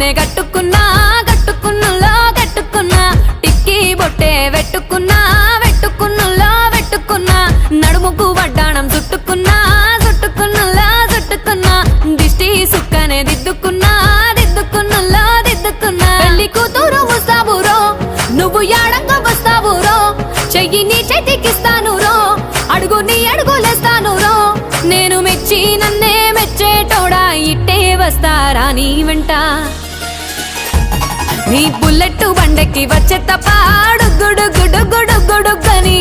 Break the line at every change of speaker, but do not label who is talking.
నన్నే కట్టుకున్నా కట్టుకున్నులో కట్టుకున్నా టిక్కీ బొట్టే వెట్టుకున్నా వెట్టుకున్నులో వెట్టుకున్నా నడుముకు వడ్డాణం చుట్టుకున్నా చుట్టుకున్నులో చుట్టుకున్నా దిష్టి సుక్కనే దిద్దుకున్నా దిద్దుకున్నులో దిద్దుకున్నా పెళ్లి కూతురు వస్తావురో నువ్వు యాడంగా వస్తావురో చెయ్యి నీ చేతికిస్తాను రో అడుగు నీ అడుగులేస్తాను రో నేను మెచ్చి నన్నే మెచ్చేటోడా ఇట్టే వస్తారా నీ వెంట నీ బుల్లెట్ బండెక్కి వచ్చే తప్ప గుడు గుడు గుడు గుడు గని